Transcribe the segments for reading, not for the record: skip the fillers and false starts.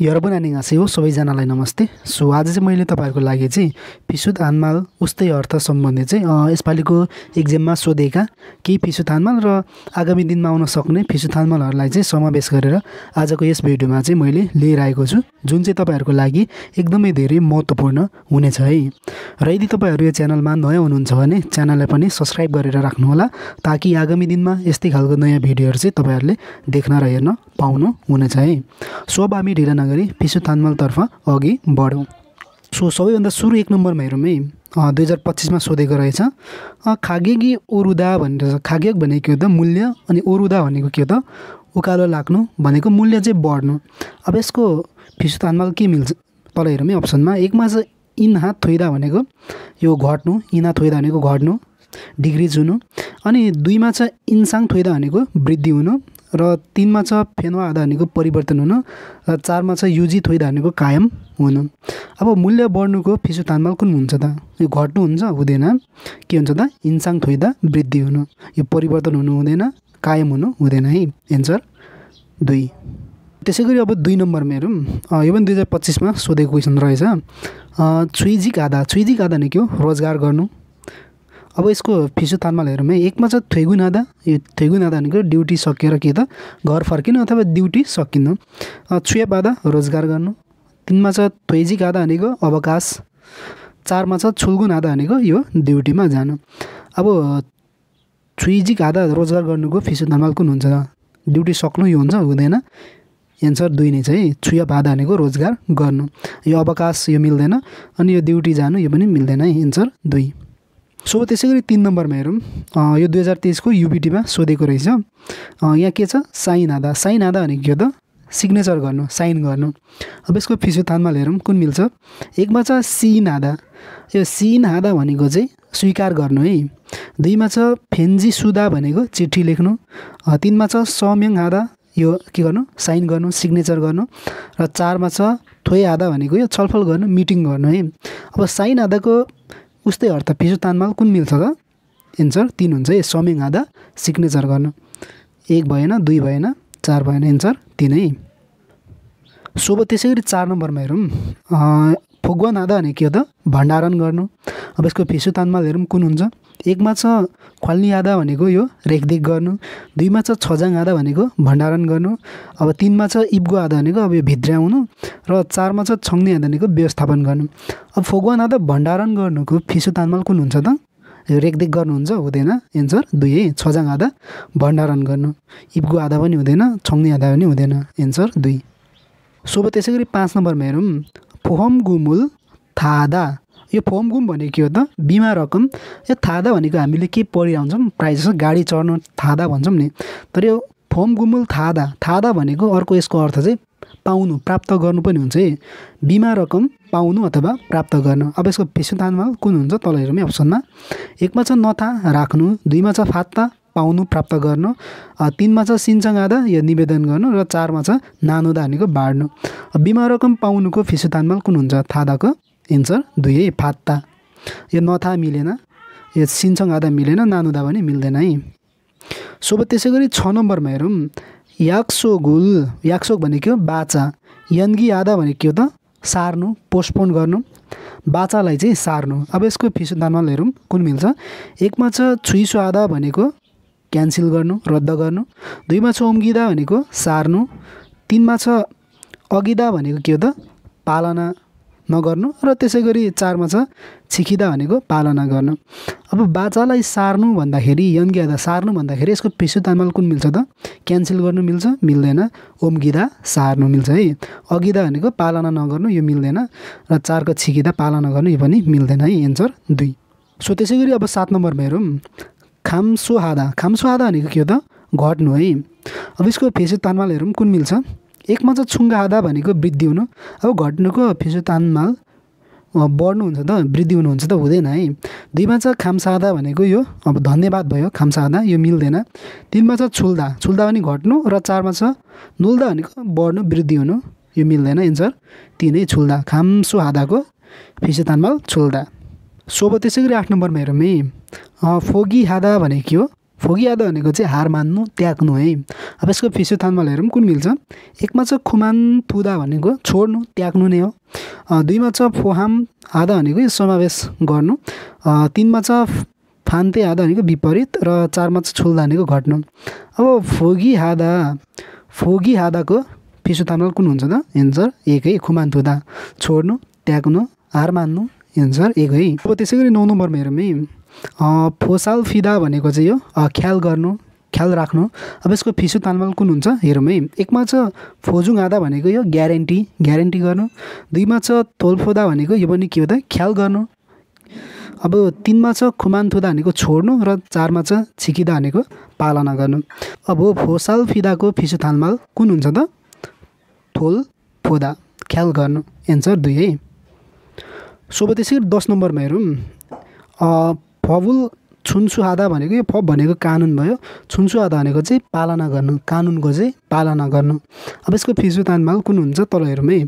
यरबन आनिङासेहो सबैजनालाई नमस्ते। सो आज चाहिँ मैले तपाईहरुको लागि चाहिँ फिसुत हानमाल उस्तै अर्थ सम्बन्धी चाहिँ यसपालिको एक्जाममा सोधेका केही फिसुत हानमाल र आगामी दिनमा आउन सक्ने फिसुत हानमालहरुलाई चाहिँ समावेश गरेर आजको यस भिडियोमा चाहिँ मैले लिएर आएको छु, जुन चाहिँ तपाईहरुको लागि एकदमै धेरै महत्त्वपूर्ण हुनेछ है। र यदि तपाईहरु यो च्यानलमा नयाँ हुनुहुन्छ भने च्यानललाई पनि सब्स्क्राइब गरेर राख्नु होला, ताकि आगामी दिनमा यस्तै खालको नयाँ भिडियोहरु चाहिँ तपाईहरुले देख्न र हेर्न पाउनु हुनेछ है। सो अब हामी ढिला नगरी फिसुत हानमालतर्फ अघि बढौं। सो सबैभन्दा सुरु 1 नम्बरमा हेरौँ है। 2025 मा सोधेको रहेछ खागेगी ओरुदा भनेर। खागेग भनेको के हो त मूल्य, अनि ओरुदा भनेको के हो त उकालो लाग्नु भनेको मूल्य चाहिँ बढ्नु। अब यसको फिसुत हानमाल के मिल्छ तल हेरौँ है। अप्सनमा 1 मा चाहिँ इन्हा थोइदा भनेको यो घट्नु, इन्हा थोइदा भनेको घट्नु डिग्रिज हुनु, अनि 2 मा चाहिँ इन्साङ थोइदा भनेको वृद्धि हुनु, र 3 मा छ फेनवा आधा भनेको परिवर्तन हुनु, र 4 मा छ युजी थोइदा भनेको कायम हुनु। अब मूल्य बढ्नुको फिसुत हानमाल कुन हुन्छ त? यो घट्नु हुन्छ हुँदैन, के हुन्छ त इन्साङ थोइदा वृद्धि हुनु, यो परिवर्तन हुनु हुँदैन, कायम हुनु हुँदैन है। एन्सर 2। त्यसैगरी अब 2 नम्बरमा हेरौँ। यो पनि 2025 मा सोधेको क्वेशन रहेछ। छुइजिक आधा। छुइजिक आधा भनेको रोजगार गर्नु। अब यसको फिसुत हानमाल हेरौँ है। 1 मा छ थेगुन आधा। यो थेगुन आधा भनेको ड्युटी सकेर के त घर फर्किनु अथवा ड्युटी सकिनु। छुएप आधा रोजगार गर्नु। 3 मा छ थोइजिक आधा भनेको अवकाश। 4 मा छ छुल्गुन आधा भनेको यो ड्युटीमा जानु। अब छुइजिक आधा रोजगार गर्नुको फिसुत हानमाल कुन हुन्छ त? ड्युटी सक्नु यो हुन्छ हुँदैन? एन्सर 2 नै छ है। छुएप आधा भनेको रोजगार गर्नु, यो अवकाश यो मिल्दैन, अनि यो ड्युटी जानु यो पनि मिल्दैन है। एन्सर 2। सो त्यसैगरी 3 नम्बरमा हेरौँ। यो 2023 को युबिटीमा सोधेको रहेछ। यहाँ के छ साइन आधा। साइन आधा भनेको के हो त? सिग्नेचर गर्नु, साइन गर्नु। अब यसको फिसुत हानमाल हेरौँ कुन मिल्छ। 1 मा छ सिन आधा। यो सिन आधा भनेको चाहिँ स्वीकार गर्नु है। 2 मा छ फेन्जी सुदा भनेको चिठी लेख्नु। 3 मा छ सम्यङ आधा, यो के गर्नु साइन गर्नु, सिग्नेचर गर्नु, र 4 मा छ थोइ आधा भनेको यो छलफल गर्नु, मिटिङ गर्नु है। अब साइन आधाको उस्तै अर्थ फिसुत हानमाल कुन मिल्छ त? एन्सर 3 हुन्छ है। सम्यङ आधा सिग्नेचर गर्नु। 1 भएन, 2 भएन, 4 भएन, एन्सर 3 है। सो त्यसैगरी 4 नम्बरमा हेरौँ। फोगवान आधा भनेको के हो त? भण्डारण गर्नु। अब यसको फिसुत हानमाल हेरौँ कुन हुन्छ। 1 मा छ ख्वाल्नी आधा भनेको यो रेखदेख गर्नु। 2 मा छ छजाङ आधा भनेको भण्डारण गर्नु। अब 3 मा छ इब्गो आधा भनेको अब यो भित्र्याउनु, र 4 मा छ छङ्नी आधा भनेको व्यवस्थापन गर्नु। अब फोगवान आधा भण्डारण गर्नुको फिसुत हानमाल कुन हुन्छ त? रेखदेख गर्नुहुन्छ हुँदैन, एन्सर 2 है। छजाङ आधा भण्डारण गर्नु, इब्गो आधा पनि हुँदैन, छङ्नी आधा पनि हुँदैन, एन्सर 2। सो त्यसैगरी 5 नम्बरमा हेरौँ। फोहम गुमुल थादा। यो फोहम गुम भनेको के हो त? बिमा रकम। यो थादा भनेको हामीले के पढिरहन्छौँ प्रायः जस्तो गाडी चढ्नु थादा भन्छौँ नि, तर यो फोहम गुमुल थादा। थादा भनेको अर्को यसको अर्थ चाहिँ पाउनु, प्राप्त गर्नु पनि हुन्छ है। बिमा रकम पाउनु अथवा प्राप्त गर्नु। अब यसको फिसुत हानमाल कुन हुन्छ तल हेरौँ है। अप्सनमा 1 मा छ नथा राख्नु। 2 मा छ फात्ता पाउनु, प्राप्त गर्नु। 3 मा छ सिन्चङ आधा यो निवेदन गर्नु, र 4 मा छ नानुदा भनेको बाँड्नु। बिमा रकम पाउनुको फिसुत हानमाल कुन हुन्छ थादाको? एन्सर 2 है। फात्ता। यो नथा मिलेन, यो सिन्चङ आधा मिलेन, नानुदा पनि मिल्दैन है। सो त्यसैगरी 6 नम्बरमा हेरौँ। याक्सोगुल। याक्सोग भनेको बाचा। यन्गी आधा भनेको के हो त? सार्नु, पोस्टपोन गर्नु, बाचालाई चाहिँ सार्नु। अब यसको फिसुत हानमाल हेरौँ कुन मिल्छ। 1 मा छ छुइसो आधा भनेको क्यान्सल गर्नु, रद्द गर्नु। 2 मा छ ओम्गिदा भनेको सार्नु। 3 मा छ अगिदा भनेको के हो त? पालना नगर्नु, र त्यसैगरी 4 मा छ छिकिदा भनेको पालना गर्नु। अब बाचालाई सार्नु भन्दाखेरि यन्गी आधा सार्नु भन्दाखेरि यसको फिसुत हानमाल कुन मिल्छ त? क्यान्सल गर्नु मिल्छ, मिल्दैन। ओम्गिदा सार्नु मिल्छ है। अगिदा भनेको पालना नगर्नु यो मिल्दैन, र 4 को छिकिदा पालना गर्नु यो पनि मिल्दैन है। एन्सर 2। सो त्यसैगरी अब 7 नम्बरमा हेरौँ। खाम्सो आधा। खाम्सो आधा भनेको के हो त? घट्नु है। अब यसको फिसुत हानमाल हेरौँ कुन मिल्छ। 1 मा छ छुङ्गा आधा भनेको वृद्धि हुनु। अब घट्नुको फिसुत हानमाल बढ्नु हुन्छ त वृद्धि हुनुहुन्छ त हुँदैन है। 2 मा छ खाम्सा आधा भनेको यो अब धन्यवाद भयो, खाम्सा आधा यो मिल्दैन। 3 मा छ छुल्दा। छुल्दा पनि घट्नु, र 4 मा छ नुल्दा भनेको बढ्नु, वृद्धि हुनु, यो मिल्दैन। एन्सर 3 है। छुल्दा। खाम्सो आधाको फिसुत हानमाल छुल्दा। सो त्यसैगरी 8 नम्बरमा हेरौँ है। फोगी आधा भनेको के हो? फोगी आधा भनेको चाहिँ हार मान्नु त्याग्नु है। अब यसको फिसु थानमा हेरौँ कुन मिल्छ। एकमा छ खुमान थुदा भनेको छोड्नु त्याग्नु नै हो। दुईमा छ फोहाम आधा भनेको यो समावेश गर्नु। तिनमा छ फान्ते आधा भनेको विपरीत र चारमा छ छुल्दा भनेको घट्नु। अब फोगी हादाको फिसु थानमा कुन हुन्छ त? एन्सर 1 है। खुमान थुदा छोड्नु त्याग्नु हार मान्नु एन्सर 1 है। अब त्यसै गरी 9 नम्बरमा हेरौँ है। फोसाल फिदा भनेको चाहिँ यो ख्याल गर्नु ख्याल राख्नु। अब यसको फिसु तालमेल कुन हुन्छ हेरौँ है। एकमा छ फोजुङ आधा भनेको यो ग्यारेन्टी गर्नु। दुईमा छ तोलफोदा भनेको यो पनि के हो त? ख्याल गर्नु। अब तिनमा छ खुमानथुदा भनेको छोड्नु र चारमा छ छिकिदा भनेको पालना गर्नु। अब फोसाल फिदाको फिसु तालमेल कुन हुन्छ त? तोलफोदा ख्याल गर्नु एन्सर 2 है। सो त्यसै 10 नम्बरमा हेरौँ। फबुल छुन्सुहादा भनेको यो फब भनेको कानुन भयो। छुन्सुहादा भनेको चाहिँ पालना गर्नु कानुनको चाहिँ पालना गर्नु। अब यसको फिसु तालमेल कुन हुन्छ तल हेरौँ है।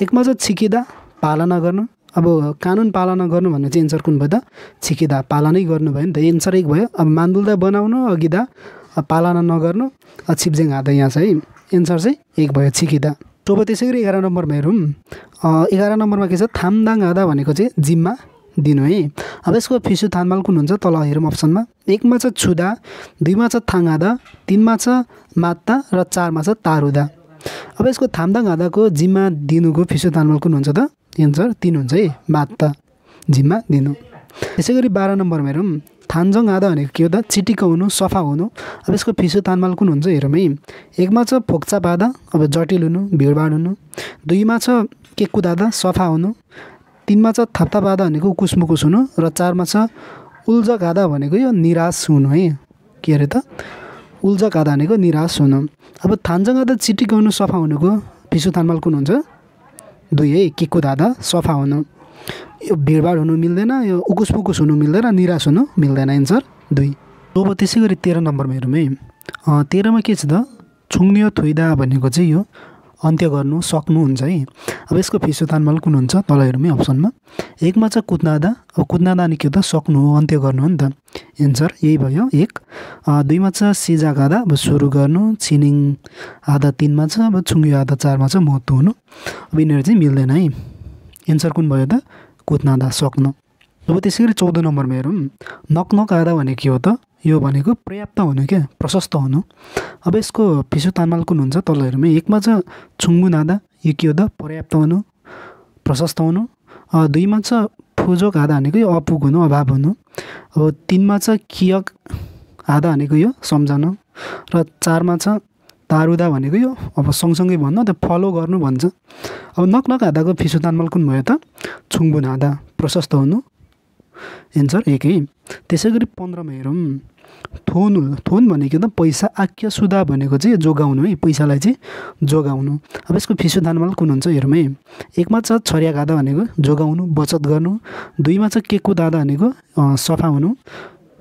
एकमा चाहिँ छिकिदा पालना गर्नु। अब कानुन पालना गर्नु भन्ने चाहिँ एन्सर कुन भयो त? छिकिदा पालनै गर्नु भयो नि त एन्सर 1 भयो। अब मान्दुल्दा बनाउनु अघिदा पालना नगर्नु छिप्जेङ हादा यहाँ छ है एन्सर चाहिँ 1 भयो छिकिदा। अब त्यसै गरी 11 नम्बरमा हेरौँ। 11 नम्बरमा के छ? थामदाङ आधा भनेको चाहिँ जिम्मा दिनु है। अब यसको फिसु थालमेल कुन हुन्छ तल हेरौँ अप्सनमा। एकमा छ छुदा, दुईमा छ थाङआधा, तिनमा छ मात्ता र चारमा छ तारुदा। अब यसको थामदाङ आधाको जिम्मा दिनुको फिसु थालमेल कुन हुन्छ त? एन्सर 3 हुन्छ है मात्ता जिम्मा दिनु। त्यसै गरी 12 नम्बरमा हेरौँ। थान्जङ आधा भनेको के हो त? चिटिक्क हुनु सफा हुनु। अब यसको फिसु तालमेल कुन हुन्छ हेरौँ है। एकमा छ फोक्चाप आधा अब जटिल हुनु भिडभाड हुनु। दुईमा छ केकुद आधा सफा हुनु। तिनमा छ थपथाप आधा भनेको कुसमुकुस हुनु र चारमा छ उल्जक आधा भनेको यो निराश हुनु है। के अरे त? उल्जक आधा भनेको निराश हुनु। अब थान्जङ आधा चिटिक्क हुनु सफा हुनुको फिसु तालमेल कुन हुन्छ? 2 है। केकुद आधा सफा हुनु। यो भिडभाड हुनु मिल्दैन, यो उकुसमुकुस हुनु मिल्दैन, निराश हुनु मिल्दैन एन्सर 2। अब त्यसै गरी 13 नम्बरमा हेरौँ है। 13मा के छ त? छुङ्नियो थुइदा भनेको चाहिँ यो अन्त्य गर्नु सक्नुहुन्छ है। अब यसको फिसु तालमेल कुन हुन्छ तल हेरौँ है अप्सनमा। एकमा छ कुद्नादा। अब कुद्नादा अनि के हो त? सक्नु हो अन्त्य गर्नु हो नि त एन्सर यही भयो 1। दुईमा छ सिजाक आधा अब सुरु गर्नु। छिनिङ आधा 3मा छ। अब छुङ्गियो आधा 4मा छ महत्त्व हुनु। अब यिनीहरू चाहिँ मिल्दैन है एन्सर कुन भयो त? कुद्नादा सक्नु। अब त्यसै गरी 14 नम्बरमा हेरौँ। नकनक आधा भनेको के हो त? यो भनेको पर्याप्त हुनु क्या प्रशस्त हुनु। अब यसको फिसु तालमेल कुन हुन्छ तल हेरौँ है। एकमा छ छुङ्बुन आधा यो के हो त? पर्याप्त हुनु प्रशस्त हुनु। दुईमा छ फुजोक आधा भनेको यो अपुग हुनु अभाव हुनु। अब तिनमा छ कियक आधा भनेको यो सम्झनु र चारमा छ तारुदा भनेको यो अब सँगसँगै भन्नु त्यो फलो गर्नु भन्छ। अब नकनक आधाको फिसु तालमेल कुन भयो त? छुङ्बुन आधा प्रशस्त हुनु एन्सर 1 है। त्यसै गरी 15मा हेरौँ। थोन भनेको त पैसा आख्य सुदा भनेको चाहिँ जोगाउनु है पैसालाई चाहिँ जोगाउनु। अब यसको फिसु तालमेल कुन हुन्छ हेरौँ है। एकमा छ छर्याक आधा भनेको जोगाउनु बचत गर्नु। दुईमा छ केकुद आधा भनेको सफा हुनु।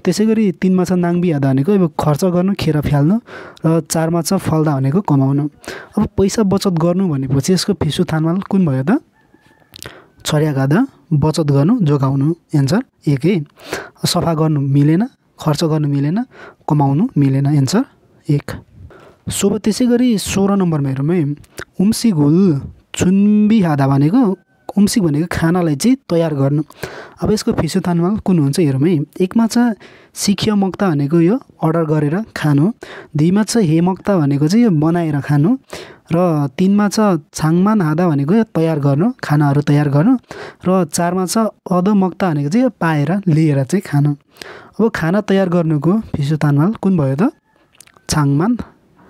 त्यसै गरी तिनमा छ नाङ्बी आधा भनेको अब खर्च गर्नु खेर फ्याल्नु र चारमा छ फल्दा भनेको कमाउनु। अब पैसा बचत गर्नु भनेपछि यसको फिसु तालमेल कुन भयो त? छर्याक आधा बचत गर्नु जोगाउनु एन्सर 1 है। सफा गर्नु मिलेन खर्च गर्नु मिलेन कमाउनु मिलेन एन्सर 1। सो त्यसै गरी 16 नम्बरमा हेरौँ है। उम्सी घुल छुन्बी हादा भनेको उम्सी भनेको खानालाई चाहिँ तयार गर्नु। अब यसको फिसु तालमेल कुन हुन्छ हेरौँ है। एकमा छ सिख्य मक्ता भनेको यो अर्डर गरेर खानु। दुईमा छ हे मक्ता भनेको चाहिँ यो बनाएर खानु र तिनमा छ छाङमान हादा भनेको यो तयार गर्नु खानाहरू तयार गर्नु र चारमा छ अदो मक्ता भनेको चाहिँ यो पाएर लिएर चाहिँ खानु। अब खाना तयार गर्नुको फिसु तालमेल कुन भयो त? छाङमान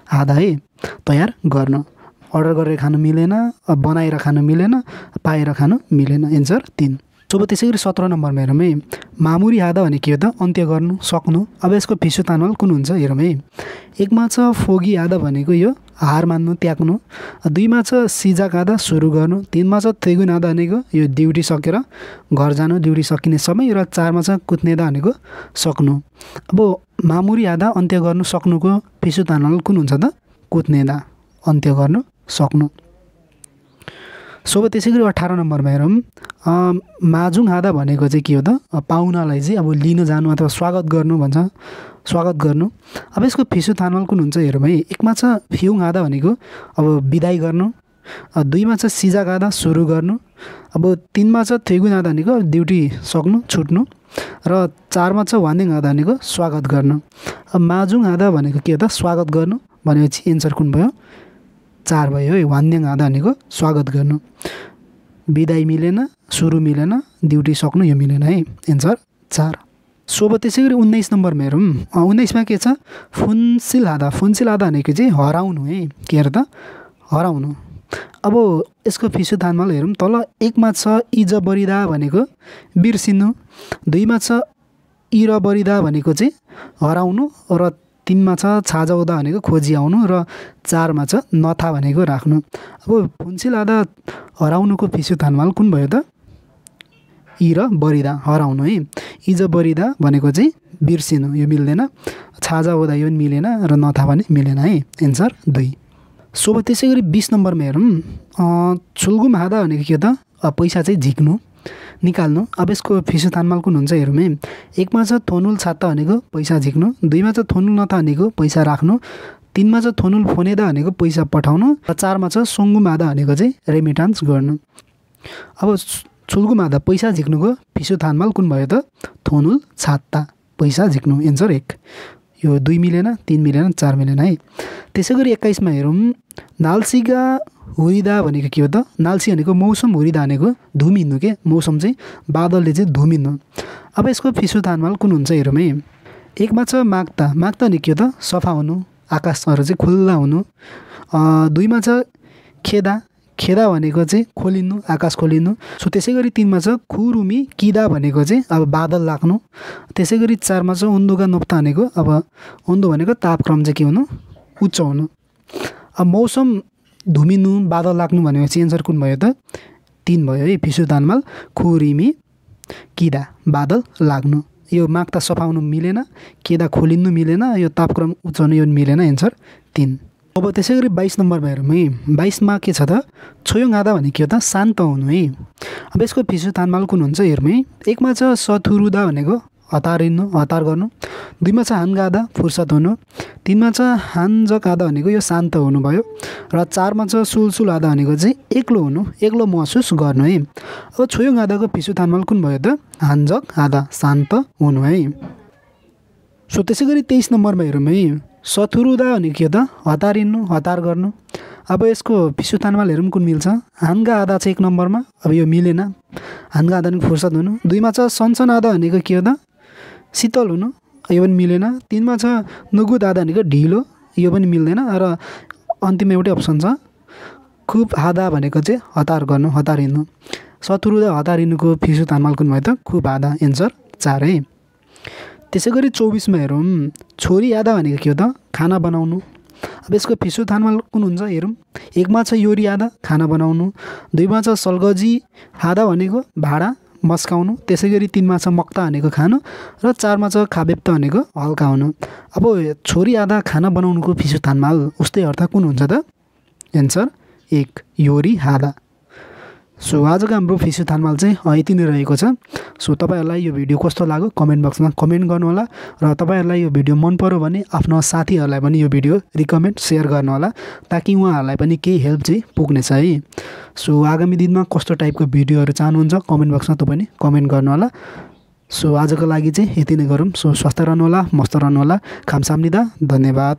हादा है तयार गर्नु। अर्डर गरेर खानु मिलेन बनाएर खानु मिलेन पाएर खानु मिलेन एन्सर 3। अब त्यसै गरी 17 नम्बरमा हेरौँ है। मामुरी हादा भने के हो त? अन्त्य गर्नु सक्नु। अब यसको फिसु तालमेल कुन हुन्छ हेरौँ है। एकमा छ फोगी आधा भनेको यो हार मान्नु त्याग्नु। दुईमा छ सिजाक आधा सुरु गर्नु। तिनमा छ थेगुन आधा भनेको यो ड्युटी सकेर घर जानु ड्युटी सकिने समय र चारमा छ कुद्नेदा भनेको सक्नु। अब मामुरी आधा अन्त्य गर्नु सक्नुको फिसु तालमेल कुन हुन्छ त? कुद्नेदा अन्त्य गर्नु सक्नु। सो त्यसै गरी 18 नम्बरमा हेरौँ माजुङ हादा भनेको चाहिँ के हो त पाहुनालाई चाहिँ अब लिन जानु अथवा स्वागत गर्नु भन्छ स्वागत गर्नु। अब यसको फिसु थानमाल कुन हुन्छ हेरौँ है। एकमा छ फिउङ हादा भनेको अब बिदाई गर्नु, दुईमा छ सिजा गादा सुरु गर्नु, अब तीनमा छ थेगुन हादा भनेको ड्युटी सक्नु छुट्नु, र चारमा छ वान्देङ हादा भनेको स्वागत गर्नु। अब माजुङ हादा भनेको के हो त स्वागत गर्नु भनेपछि एन्सर कुन भयो 4 भयो है। वान्देङ हादा भनेको स्वागत गर्नु, बिदाई मिलेन, सुरु मिलेन, ड्युटी सक्नु यो मिलेन है, एन्सर 4। सो अब त्यसै गरी 19 नम्बरमा हेरौँ। 19मा के छ फुन्सिल हादा। फुन्सिल हादा भनेको चाहिँ हराउनु है, के अरे त हराउनु। अब यसको फिसु थानमाल हेरौँ। तल एकमा छ इज बरिदा भनेको बिर्सिनु, दुईमा छ इर बरिदा भनेको चाहिँ हराउनु, र तीनमा छ छाजाउँदा भनेको खोजी आउनु, र चारमा छ नथा भनेको राख्नु। अब फुन्सिल हादा हराउनुको फिसु थानमाल कुन भयो त इर बरिदा हराउनु है। इज बरिदा भनेको चाहिँ बिर्सिनु यो मिल्दैन, छाजाउँदा यो मिलेन, र नथा भने मिलेन है, एन्सर 2। सो त्यसै गरी 20 नम्बरमा हेरौँ। छुल्गुम हादा भनेको के हो त पैसा चाहिँ झिक्नु निकाल्नु। अब यसको फिसु थानमाल कुन हुन्छ हेरौँ है। एकमा छ थोनुल छात्ता भनेको पैसा झिक्नु, दुईमा छ थोनुल नथा भनेको पैसा राख्नु, तीनमा छ थोनुल फोनेदा भनेको पैसा पठाउनु, र चारमा छ सोङ्गुम हादा भनेको चाहिँ रेमिटान्स गर्नु। अब छुल्गुम हादा पैसा झिक्नुको फिसु थानमाल कुन भयो त थोनुल छात्ता पैसा झिक्नु, एन्सर 1। यो 2 मिलेन, 3 मिलेन, 4 मिलेन है। त्यसै गरी 21मा हेरौँ। नाल्सीगा हुरिदा भनेको के हो त नाल्सी भनेको मौसम, हुरिदा भनेको धुमिनु के मौसम चाहिँ बादलले चाहिँ धुमिनु। अब यसको फिसु थानमाल कुन हुन्छ हेरौँ है। एकमा छ माग्ता। माग्ता भनेको के हो त सफा हुनु, आकाशहरू चाहिँ खुल्ला हुनु। दुईमा छ खेदा। खेदा भनेको चाहिँ खोलिनु, आकाश खोलिनु। सो त्यसै गरी तीनमा छ खुरुमी किदा भनेको चाहिँ अब बादल लाग्नु। त्यसै गरी चारमा छ उन्दुगा नोप्ता भनेको अब उन्दु भनेको तापक्रम चाहिँ के हुनु उच्च हुनु। अब मौसम धुमिनु बादल लाग्नु भनेपछि एन्सर कुन भयो त 3 भयो है। फिसु थानमाल खुरिमी किदा बादल लाग्नु। यो माग्ता सफाउनु मिलेन, केदा खोलिनु मिलेन, यो तापक्रम उच्च हुनु यो मिलेन, एन्सर 3। अब त्यसै गरी 22 नम्बरमा हेरौँ है। 22मा के छ त छोयोङ हादा भनेको के हो त शान्त हुनु है। अब यसको फिसु थानमाल कुन हुन्छ हेरौँ है। एकमा छ सथुरुदा भनेको हतारिनु, हतार गर्नु, दुईमा छ हानगादा फुर्सद हुनु, तीनमा छ हानजक हादा भनेको यो शान्त हुनु भयो, र चारमा छ सुलसुल हादा भनेको चाहिँ एक्लो हुनु, एक्लो महसुस गर्नु है। अब छोयोङ हादाको फिसु थानमाल कुन भयो त हानजक हादा शान्त हुनु है। सो त्यसै गरी 23 नम्बरमा हेरौँ है। सथुरुदा भनेको के हो त हतारिनु, हतार गर्नु। अब यसको फिसु थानमाल हेरौँ कुन मिल्छ। हानगा हादा छ 1 नम्बरमा, अब यो मिलेन। हानगा हादा भनेको फुर्सद हुनु। दुईमा छ सनसन हादा भनेको के हो त शीतल हुनु, यो पनि मिलेन। तीनमा छ नुगुद हादा भनेको ढिलो, यो पनि मिल्दैन, र अन्तिममा एउटै अप्सन छ खुब हादा भनेको चाहिँ हतार गर्नु, हतारिनु। सथुरुदा हतारिनुको फिसु थानमाल कुन भयो त खुब हादा, एन्सर 4 है। त्यसै गरी 24मा हेरौँ। छोरी हादा भनेको के हो त खाना बनाउनु। अब यसको फिसु थानमाल कुन हुन्छ हेरौँ। एकमा छ योरी हादा खाना बनाउनु, दुईमा छ सल्गजी हादा भनेको भाँडा मस्काउनु, त्यसै गरी तीनमा छ मक्ता भनेको खानु, र चारमा छ खाबेप्ता भनेको हल्काउनु। अब छोरी हादा खाना बनाउनुको फिसु थानमाल उस्तै अर्थ कुन हुन्छ त एन्सर 1 योरी हादा। सो आजको हाम्रो फिसु थानमाल चाहिँ यति नै रहेको छ। सो तपाईँहरूलाई यो भिडियो कस्तो लाग्यो कमेन्ट बक्समा कमेन्ट गर्नुहोला, र तपाईँहरूलाई यो भिडियो मन पर्यो भने आफ्नो साथीहरूलाई पनि यो भिडियो रिकमेन्ड सेयर गर्नुहोला, ताकि उहाँहरूलाई पनि केही हेल्प चाहिँ पुग्नेछ है। सो आगामी दिनमा कस्तो टाइपको भिडियोहरू चाहनुहुन्छ कमेन्ट बक्समा तपाईँ कमेन्ट गर्नुहोला। सो आजको लागि चाहिँ यति नै गरौँ। सो स्वस्थ रहनुहोला, मस्त रहनुहोला, खामसाम्निदा, धन्यवाद।